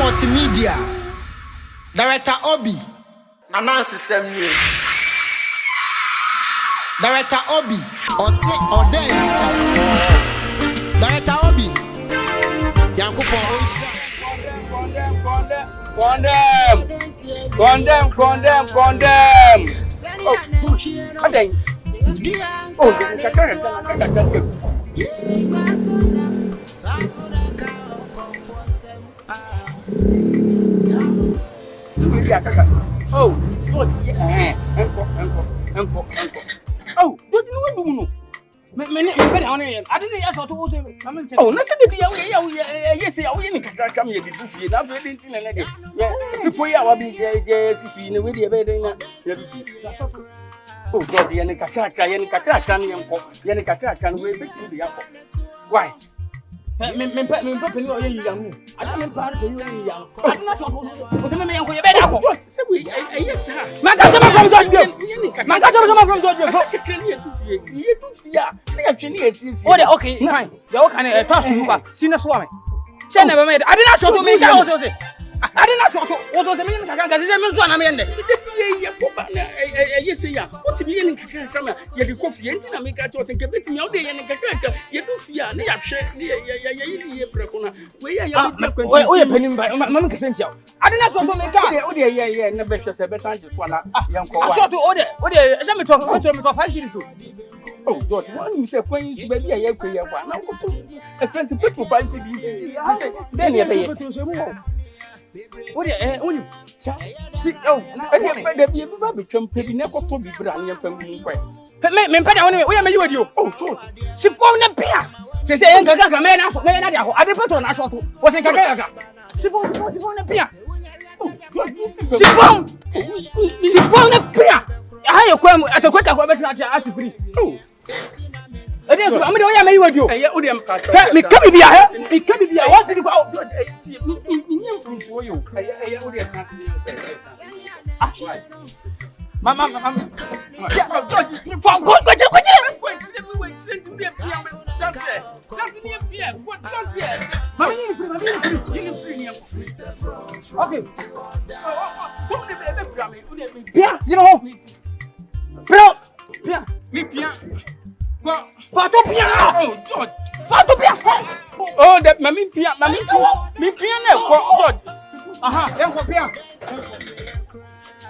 Multimedia. Director Obi. Nancy Samuel. Director Obi. Ɔdɛnsi. Director Obi. Yankupo Oisha. Condemn. Oh, oh, don't you know? I didn't ask her to go. Oh, let's say yes, I will come here to see that. Before you are being in the way oh, God, Yanika can wait to the apple. Why? I don't part of you. I'm not yes, sir. My from okay, fine. You're kind of talk to you. See, no swami. She never made. I did not show to me. I did not show what was the meaning of the yes, yeah. What to be in camera? You have coffee and make a choice and give it to me all day and a character. You do fear, they have shared the where are you penning by Mamma Casentia? I did not want to make a yeah, never says a best answer for young. I saw to order. What let me talk about 5 years. Oh, God, one said, when you see a year, a fancy put for 5 CDs. I said, then you pay it. What see, oh, I never become pretty never for me, but I'm your family. Men, we are with you. Oh, she found a peer. She said, man, I didn't put on us. What in Kagaga? She found a peer. She found a peer. I come at a quick at free. Oh. I'm with you. Me come here. Me come here. What's it about? Mama. Oh, that mammy pia, me piano.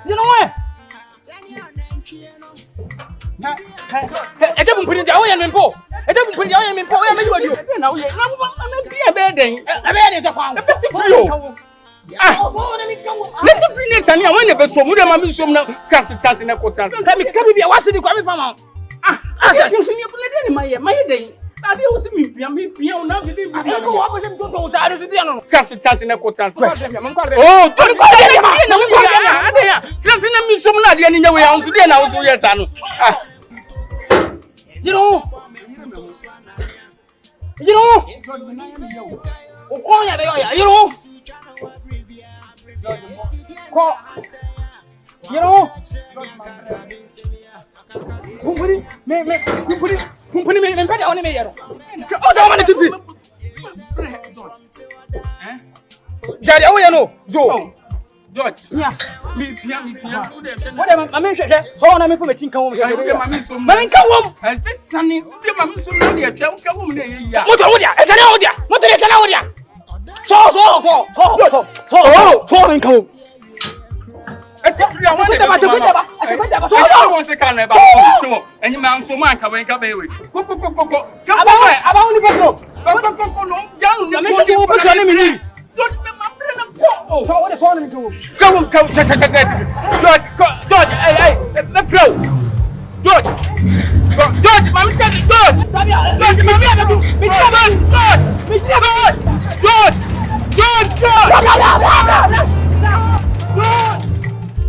You know what? I don't put it down and po. I don't put it down and po. I mean, what you now? I'm a bedding. A bed is a farm. Let's bring this and I never saw Mammy some now. Cast in a quarter. Let me come here. What's the coming from? I just see you put it in my day. I don't see me. I'm now. Cast in a quarter. Oh, don't call it. Just in me some lady in your way on today now. You know. Company me better on me. Oh, I want to be. Daddy, oh, you know, Joe. George, yes, me, whatever, I mentioned that. Oh, I'm from a team come over. Mammy, come home. And this Sunday, Mammy, so many a child come home. What are you? As an audio. What is an audio? So, come. I want to come about and you man so much. I went away with go.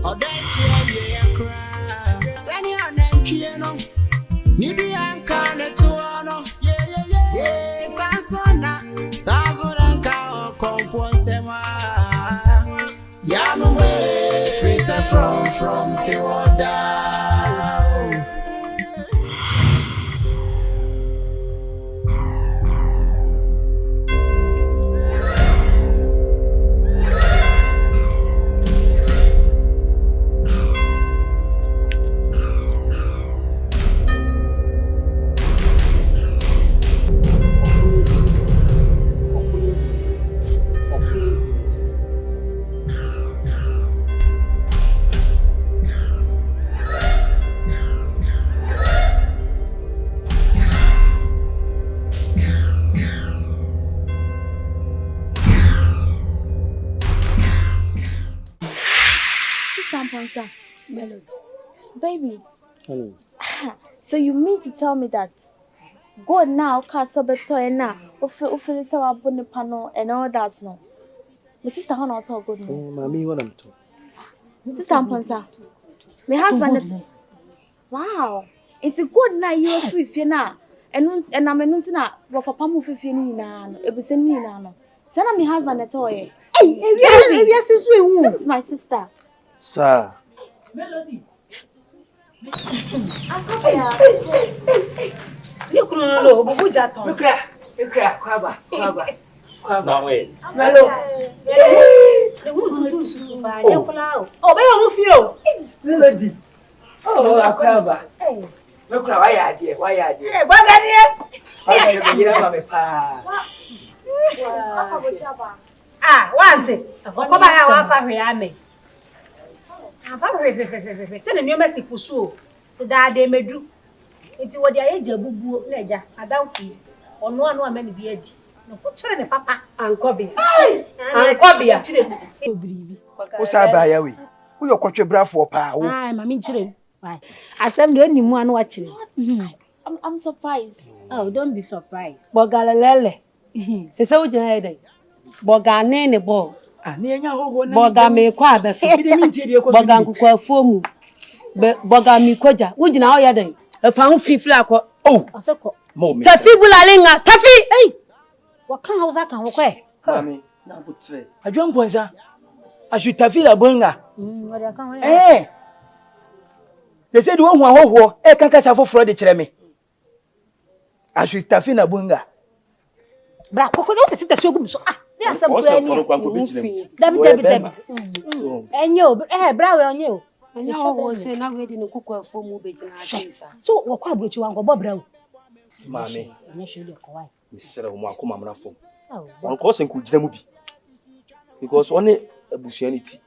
Ɔdɛnsi Agyiewaa, sani anantwie no, nibi anka ne toa no, yeah, sansona nka okonfo nsema, ya no me free from till down. Ponsa. Melody. Baby. Honey. So you mean to tell me that God now can't sober now? Offer our bonnet panel and all that no. My sister how not talk good news. Oh, mommy, what I'm talking. Sister Ponsa. My husband. Wow. It's a good night you are free now. And I'm a nuntina, Rafa Pamu Fifini, it was in me now. Send my husband a toy. Hey, yes, this is my sister. Sir. Melody. You couldn't know, but we just You cry, Kwaba. No way. Melody. They want to do so by your flower. Oh, where are you? Melody. Oh, Kwaba. Hey. Look, why are you? Why are you? What are you? Ah, one thing. Come by our family, I mean. I'm very, send a new message for sure. So that they may do. It's what the age of Boo, Ledger, I don't feel. Or no one many be edgy. No, put children, Papa, and Cobby. And Cobby, What's our buyer? Who your coach bra for power? I'm a children. Why? I said the only one watching. I'm surprised. Oh, don't be surprised. Bogalele. Se se wo jina ede. Boga ne ne bo. Boga me kwa be so. Boga nkukwa afuomu. Boga mi koja. Wo jina ho yeden. E fa ho fifiri akọ. Oh. Aseko. Mom. Tafi bulalinga. Tafi. Hey. What kan hausa kan wo kwe? Mami, na butre. Adwoa Ponsa. Asu tafi la bonga. What ya kan wo? Eh. They said one ho e kan kasa foforo de kire me. Asu tafi na bonga. Bra kokko de tete sogum so ah. They are some Dabi. Enyo bra we onye o. Enyo wo se na we di ne kokwa afuomu be jina adisa. So wo kwa abrochi wan go bra o. Mami. Enyo hwe de kwai. Misere wo akoma mna fom. Won ko sen ku jina mu bi. Because one abusuanity.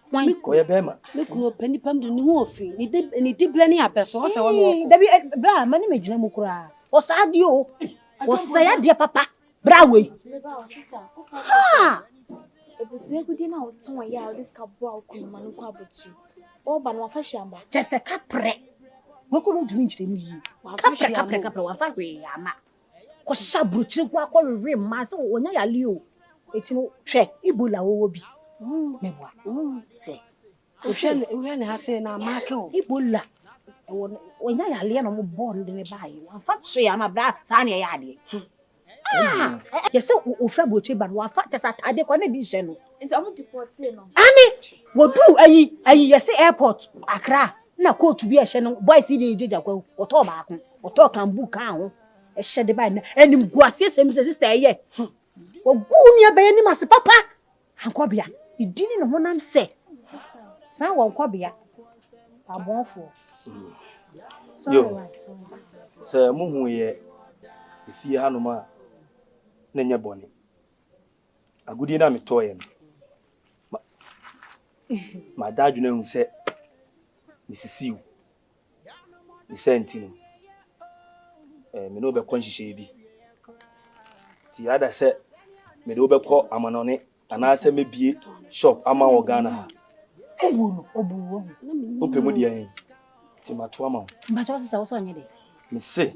Ko ye be ma. Me kunu pani pam de ni ho ofi. Ni di blani apeso o se wo no. Dabi bra mani me jina mu kura. O sa di o. O sa ya de papa. Bra we. Ha! Ebusu egudi na oton ya this cabo akunuma no kwa abotu. O ba no afa hwamba. Chese kapre. We ko no dumi njire mu yi. Kapre wa fa hwe ya ma. Ko sabru chire kwa ko rewe ma se onya ya li o. Eti no hwe Ebola wo bi. Mebwa. Uhwe ne ha se na make o. Ebola. Onya ya li na mo born de ne bayi. Wa fa so ya ma bra sa na ya ade. Ah, yes, ofra broche ban wa fa tesa ade ko na bi hye no. Nti amu deport no. Ani, wo du ayi yes airport Accra na coach bi hye no boys dey jeja kwa oto ba ko. Oto kan bu kan ho. E hye de ba na enim guase sem sister ye. Wo gu nia ba enim ase papa. Ankobia, idini ne honam se. Sa wo ankobia. Abonfo. Yo. Se mu hu ye ifie hanoma na nya bone. Agudi na metoye no. Ma dadwu na hu se misisiu. Ni sentino. Me no be konhihye bi. Ti ada se me do be ko amanone ana se mebie shop ama Ghana ha. Obu. Opemu de yan. Ti mato ama. Mba cho se so onye de. Me se.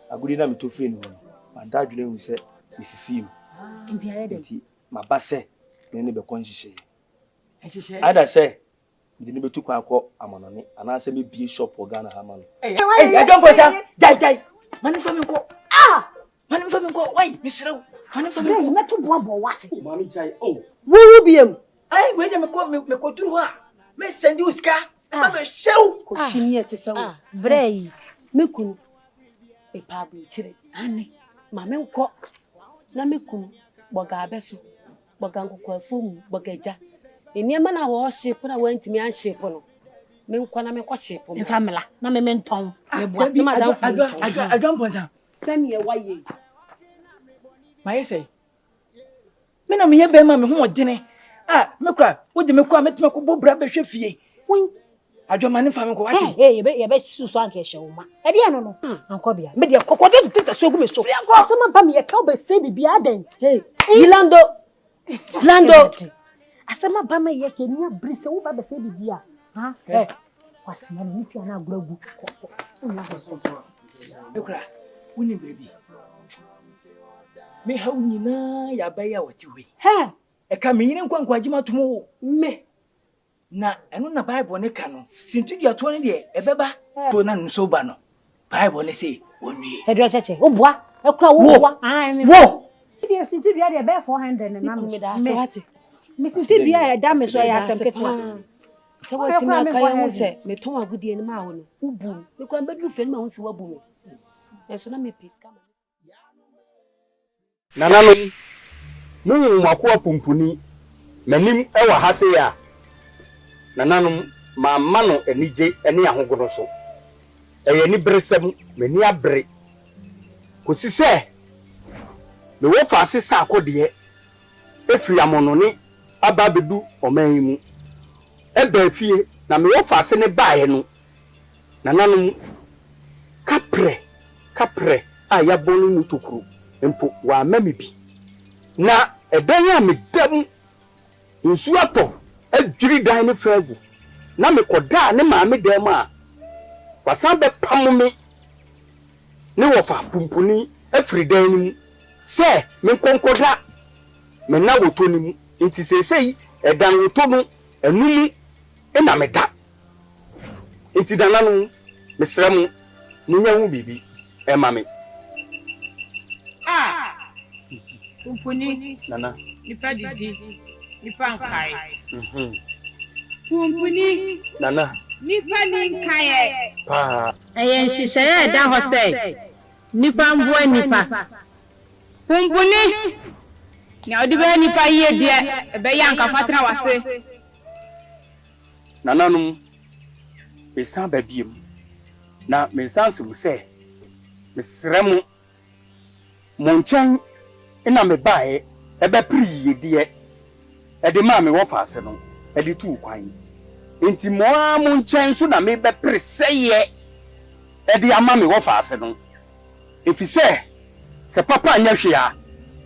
Agudi na metofre no. Ma dadwu na hu se misisiu. Nti aye de. Nti maba se me ne be konhihye. Ada se me ne betu kwa akọ amanone ana se mebie shop Ghana ha ma no. Adwoa Ponsa. Jai. Mani fa me ko. Ah! Mani fa me ko. Why? Misrew. Mani fa me ko. Me to boabo what? Mami chai. Oh. Wuru biem. Ai, we de me ko duru ha. Me send you ska. Ba me shew. Ko shini ete se wo. Brei. Me kunu. E pa bu chire. Ani. Ma me nko. Na me kunu. Boga abeso. Boga nkukwa afuomu, boga eja. Eniema na wo shape na wantimi an shape no. Me nko na me kwa shape no. Famila na me menton. Me bua. Me madam Adwoa Ponsa. Sani e waye. Ma ye say. Me na me ye be ma me ho odene. Ah, me kra, wo de me kwa metime ko bobra be hwe fie. Win. Adwoa mani fa me ko wati. Ye be susu anke hye wo ma. E de no no. Anko bia. Me de kokode tete so gu me so. Asema ba me ye ka be se bibia den. Hey, Lando. Asema ba me ye ke nia brise wo ba be se bibia. Ha? What's my name? You are not going to Ekura, wuni baby. Me ha wuni na ya baya watiwe. He, Eka me yire nkwa jima tumo. me. Na eno na Bible ne ka no. Sintudi ato ne de ebeba to na nso ba no. Bible ne say onwie. Edo cheche, wo boa. Ekura wo boa. Ah, me. Wo. Dia sintudi ya de be 400 na Me da se wate. Me sintudi ya da me so ya asem ketwa. Se wate ma ka ye se me ton agudie ni ma wo no. Ubu. Me kwa bedu fe ma wo si wabu me. Eso na me piska ma. Nananom nunu makoa pumpuni manim ewa ha se ya nananom ma ma no anije ene ahogono so eye ni bresem mani abre kosi se me wo fa ase sa akode efiri amono ni aba bedu oman yi mu eba fie na me wo fa ase ne baaye no nananom kapre aya bonu mutokuru empo wa mamibi na edan ya medam nsu ato adwiri dan ne fagu na mekoda ne maame dem a wasan be pamomi ne wofa pumpuni afiri dan ni mu se me konkoda me na woto ni mu nti sesei edan woto no enum na meda nti dananu mesrem munya hu bibi e mame Kumpuni nana nipa didi nipa nkai. Kumpuni nana nipa ni nkai pa eye nhihye da ho sei nipa mboa nipa. Kumpuni na odi be nipa yie de e be yanka fatra wase. nananum besan babiem na mensansu se mesrem monchan ina me bae ebe pri yedie ede ma me wo faase no ede tu kwan enti mo a monchan so na me be pri seye ede ama me wo faase no efise se papa anya hwe a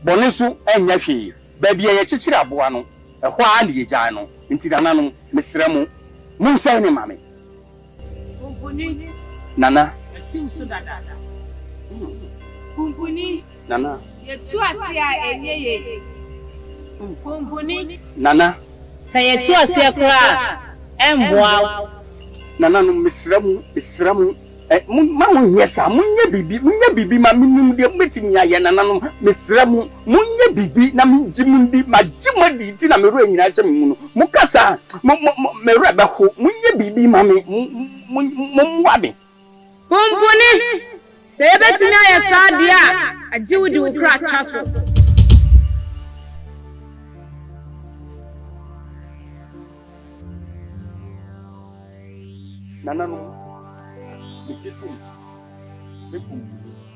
bone so anya hwe ba bia ye chichiri aboa no ehwa a ne yegya no enti nananum mesrem mun sai ne mame Kumpuni nana atim so dada. Kumpuni nana yetu asia enyeye. Kumpuni nana sa yetu asia kura emboa. nananum mesrem munye sa munye bibi ma minum de metimi aye nananum mesrem munye bibi na mjimundi majimadi ti na meru anyina hye me mu no mukasa meru abeho munye bibi ma me mumwade Kumpuni se yebetimi aye sadia ajiwudi ukra chaso. nananum bichitum beku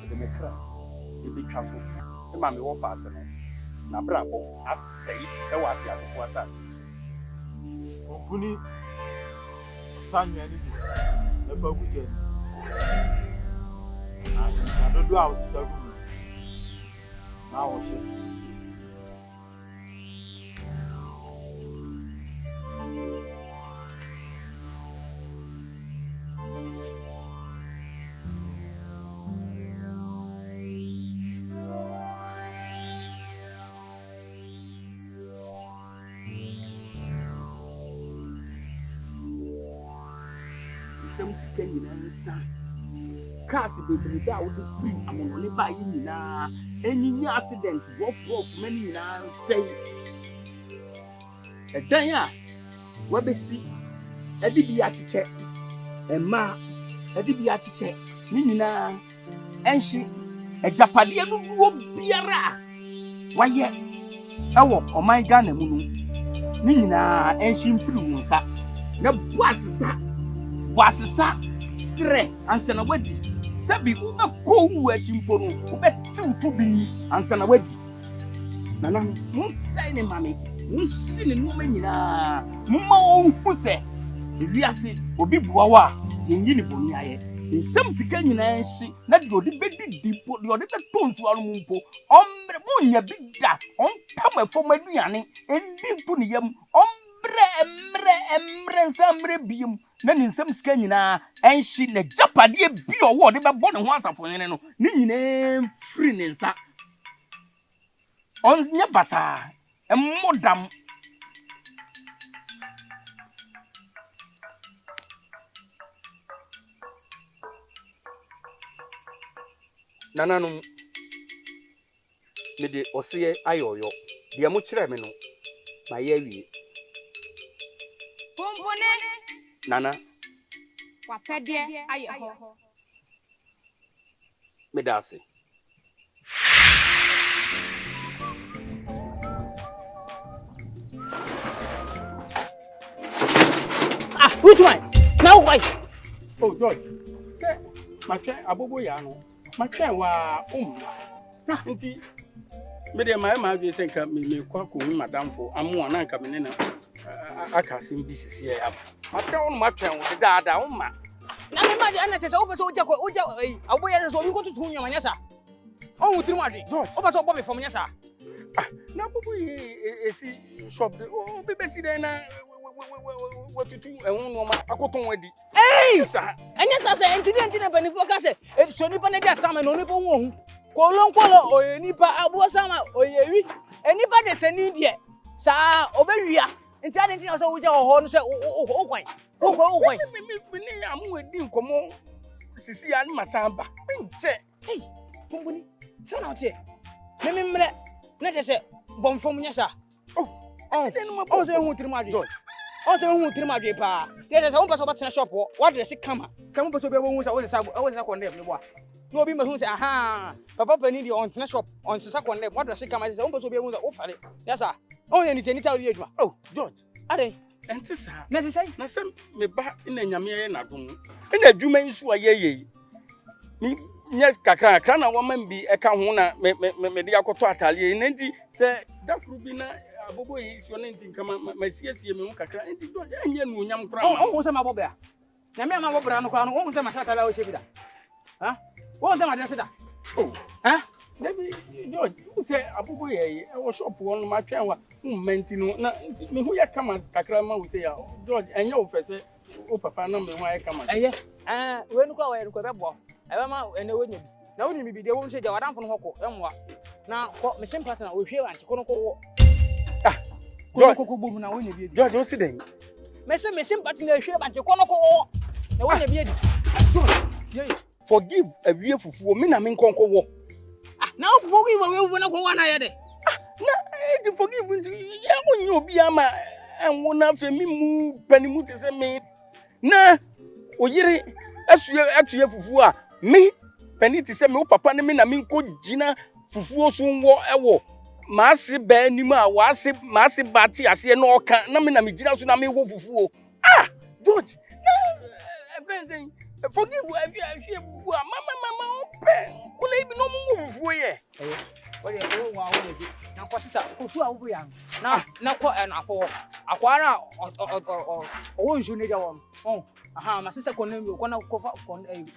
de mekra ebitwa so e ma me wo faase no na brabo asei e wa ati asofo asase Kumpuni sanyo ani bi e fa guje na dodo a o sagu na o she cars bebrebe a wode free amonone ba yi nyina enyinya accident wof many nyina say edan a wabesi ade bi achiche emma ade bi achiche ni nyina enhyi ejapade aduduo biara waye ewo oman Ghana mu no ni nyina enhyi mpiri wonsa na boasesa sre ansana wadi sabi ube ko wu achimpo no ube tiwtu bi ansana wadi nana mun sai ne mame mun shine no manyina mumma o hu se ewiase obi buawa yenyi ni boni aye nsem sika nyina nshi na de odi bedi dipo de odi betonsu anu mumpo ombre munya bida ontam afom aduane endi mpo ne yam ombre emrensa mrebiem na ninsem sika nyina enhyi na japade bi owo de bebo ne ho asafonyene no ne nyina free nensa on nya basa emmodam nananum me de ose ayoyo de mo kire me no ma ye wie Pumpune. nana Wapede aye ho. me da ase Which one? Now why? oh George ke ma twa abobo ya no ma twa wa na nti me de ma vie senka me kwa ko hu madamfo amu na nka me ne na aka sim bi sisi ya ma twa no ma twa wo de daada umma Na me ma ana tese o beso o ja abobo ya so mi ko tutu nyoma nya sa. O wutiri mu ade. O beso bo be fom nya sa. na abobo yi esi shop de o be besi de na watutu ehun no ma akoton wadi sa Anya sa se enti na bani fo ka se so nipa na dia sama no nipa hu ohu. Kolonkolo oye nipa abo sama oye wi. Enipa de se ni die. Sa obewia. Enti ade enti na so wo ja ho no se o kwan. O kwan. me ni amu edi nkomo sisi ya ni masamba nche Hey, kumbuni. So na otie. Me mre na tese bom fom nya sa. sisi no ma O se hu tiri mu ade. O se hu tiri mu ade pa. Ye tese wo peso batena shop wo. Wa dress kama. Kamu peso be wo hu sa wo sa kondem me bo. No obi ma hu se aha. Papa pani di on tena shop on sa kondem. Wa dress kama se wo peso be hu sa wo fare. Yes sir. O ye ni teni ta ri adwuma. oh George Ade. enti sa Na se sai. na sem me ba ina nyame ye na dum ina adwuma nsu aye ni nya kakra na woman bi eka ho na me de akoto atale na nti se dakru bi na abobo yi so na nti kama masiesie me ho kakra nti George anya nu nyam kra ma O se ma bobe a. Na me ma bobra no kwa no o se ma shata la o shebi da. Ha? O se ma de se da. oh Ha? Dabi George you say abobo ye e wo shop won ma twen wa menti no na nti me hu ya kama kakra ma wo say ya George enya wo fese o papa na me hu ya kama Eye. We nu kwa we nu kwa bebo. Ebe ma ene wo nyabi. Na wo ni bi de wo nse ja wadamfo no hoko emwa. Na ko me simpa na wo hwe wanche kono ko wo. Kono ko bomu na wo nyabi edi. George o si den Me se me simpa na hwe wanche kono ko wo. Na wo nyabi edi. Ye. forgive awie fufuo me na me nkonko wo Na wo forgive we na ko wa na ye de. na e forgive nti ya onye obi ama enwo na fe mi mu panimu te se me na oyire atuye fufuo a me pani te se me o papa ne me na me nko gina fufuo so nwo ewo maase ba anim a maase bati ase na oka na me na me gina so na me wo fufuo George na friend forgive awie fufuo mama open kula ibi no mu fufuo ye Ode o wa wo nyabi. Na ko sisa fufu a wo ya. Na ko na afo. Akwara o nju ne ja won. Aha ma sisa ko na mi ko na ko fa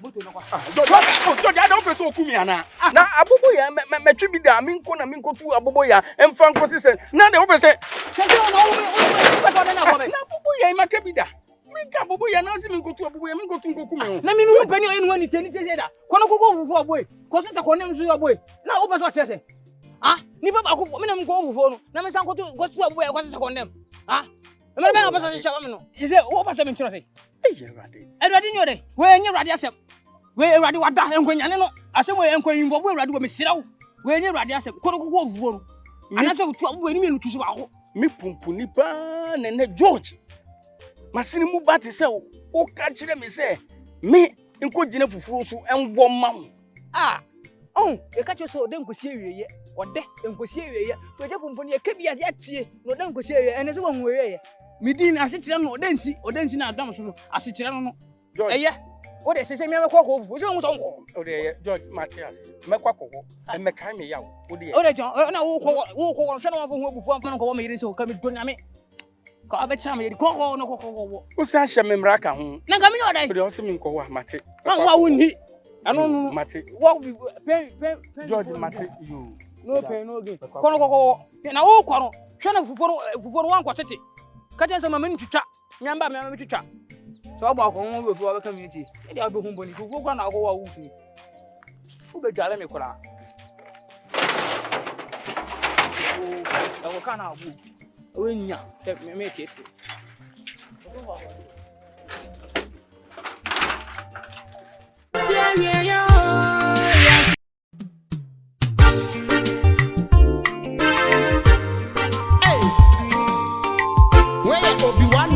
moto na ko. George I don't press okumi ana na abobo ya metwi bi da minko na minko tu abobo ya emfa nko sise na de wo pese Kete o na wo pe to na ko be. na abobo ya maka bi da minka abobo ya na si minko tu abobo ya minko tu nkoku me Na mi hu pani o enu ani teni tese da. Kono ko fufu aboy. Ko sisa ko na msu aboy. Na wo pe so tese. Ni papa ko me na mko fufu no. Na me san ko tu aboy ko sisa ko nem. Me be na pesa sisa me no. Ise wo pesa me ntiro sei. Eradi ni ode. We nyi radi asem. We eradi wada enkwanyane no. Asem we enkwanyin bo eradi wo me sirawo. We nyi radi asem. Kono ko fufu no. Ana se tu aboy ni me no tusu ba ho. mi pumpu ni pa nene George masini mu bati se o ka kire me se me nko gine fufuo so enwo ma wo e ka che so de nkosi ewieye ode nkosi ewieye to je pumpu ni e ka bia ya tie no de nkosi ewieye ene se wo nweeye midin ase kire no Ɔdɛnsi na adam so ase kire no eye o de sese me ko fufu se wo so nko o de George Matias me kwa kokko e me kan me ya o de na wo ko hwe na wo hu bufu amfa no ko wo me yire se o ka me do nyame ka abecha me yire ko no ko o sa hye me mra ka ho na ga me yodai o de o se me nko wa mate wa wonni ano mate wo pen George mate you no pain no gain kono na wo kwaro hwe na fufu no wan kwatete Katen so mama ni twitwa. Nyamba me twitwa. So obo akon wo for community. E dey obo humboni ku kwa na akọ wa wufi. Wo be dwale me kora. O kana abu. O nya, me ke.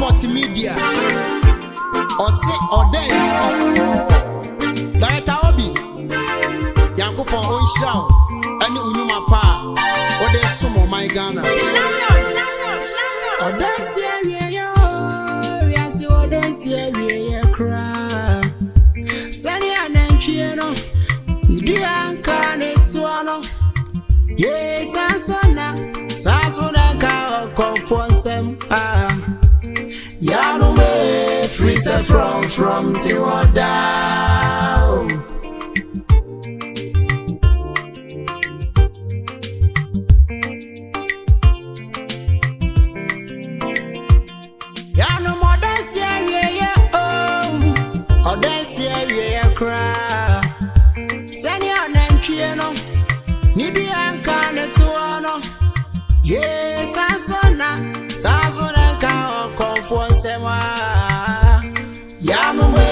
Multimedia or say Ɔdɛnsi Director Obi Yankopɔn Onhyira ɛne Unyuma pa Ɔdɛ somo my Ghana Ɔdɛnsi awie wiase Ɔdɛnsi awie kra Sani anantwie no Idua nka ne toa no Ye sansona ka confrontation Ya no me free set from till down. Ya no more dance yeah oh dance yeah cry. Send your name no Nibi anka ne to no. Yes sansona ka confrontation Ya no me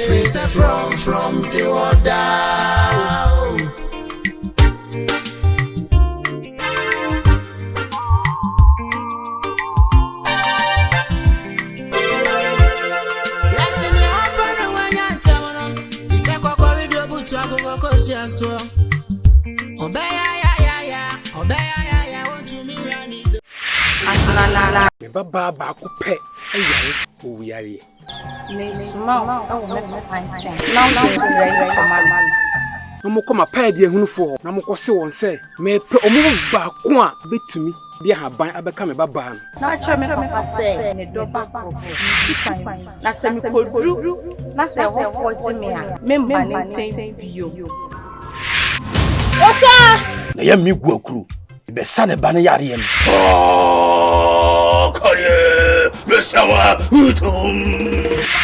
free set from till down. Yes in the open when you tell no This a corridor but to go cause ya so Obey ya want to me rani Me baba ba ko pe ayare o wiare Ne small oh me panchen now no mo koma pa de ehunufo na mo ko se won se me pe omo ba ko a betumi de haban abeka me baba no na cho me papa say ne do ba ko na se me kodru na se ho fo me a me mba ne nten bio osa na ya mi gu akuru be sa ne ba ne yare yem kare besawa utum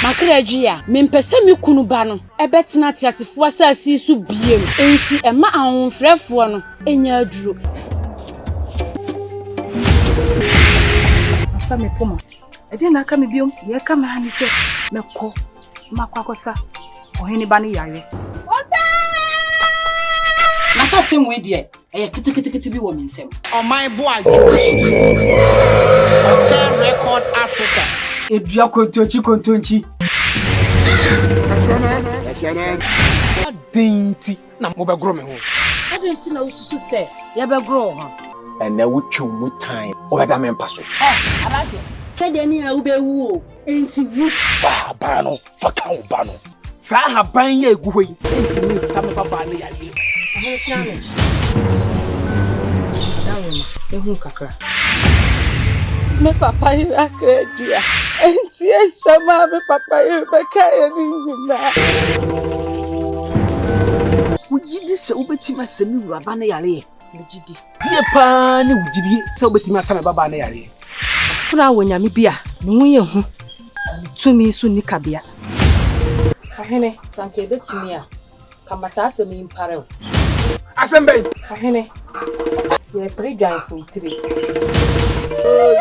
Makrajia mempese me kunu ba no ebetena tiasefo asasi su biem enti ema ahonfrefo no enya aduro afa me poma e dey na aka me biom ye ka ma hani se mekọ makwakosa ohini ba ne yare Nasa same way there. Kiti bi wo me nsem. On my boy Star Record Africa. Edua kontonchi. adenti na mo be gro me ho adenti na ususu se ye be gro ho ene wo twum mu time o be da me mpa so abate kede ni a wo be wu o enti wu fa ba no fa ka wo ba no sa haban ya egu hoyi enti me nsam baba ne yare ahun chiame dawo ehun kakra me papa ira kredia enti esama me papa ira beka eri nyina wujidi se obetima semi wuraba na yare wujidi die pa ne wujidi se obetima same baba ne yare fura wonyame bia ne ho ye hu tumi so nikabia ahene sanke betimi a kambasa asemi impare asembe ahene ye prejan fu 3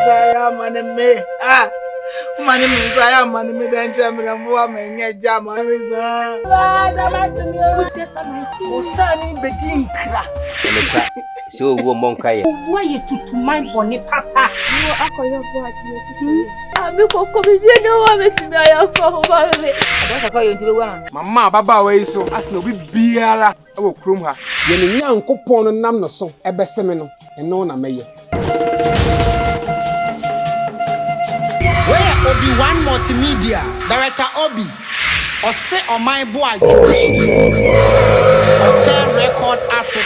Zaya maneme mani mzaya mani midanja mramwa menye jama riza waza matumi o shesana osani bedi nkra so wo monka ye wo ye tutuman boni papa wo akoyo bo adie abi koko bibi no wa betimi ayafo ba me adaka ko yonti be wa mama baba wa iso asna obi biara e wo krom ha ye ne nyankopon no nam no so ebeseme no eno na meye Obi One Multimedia, Director Obi, or say on my boy, Star Record Africa.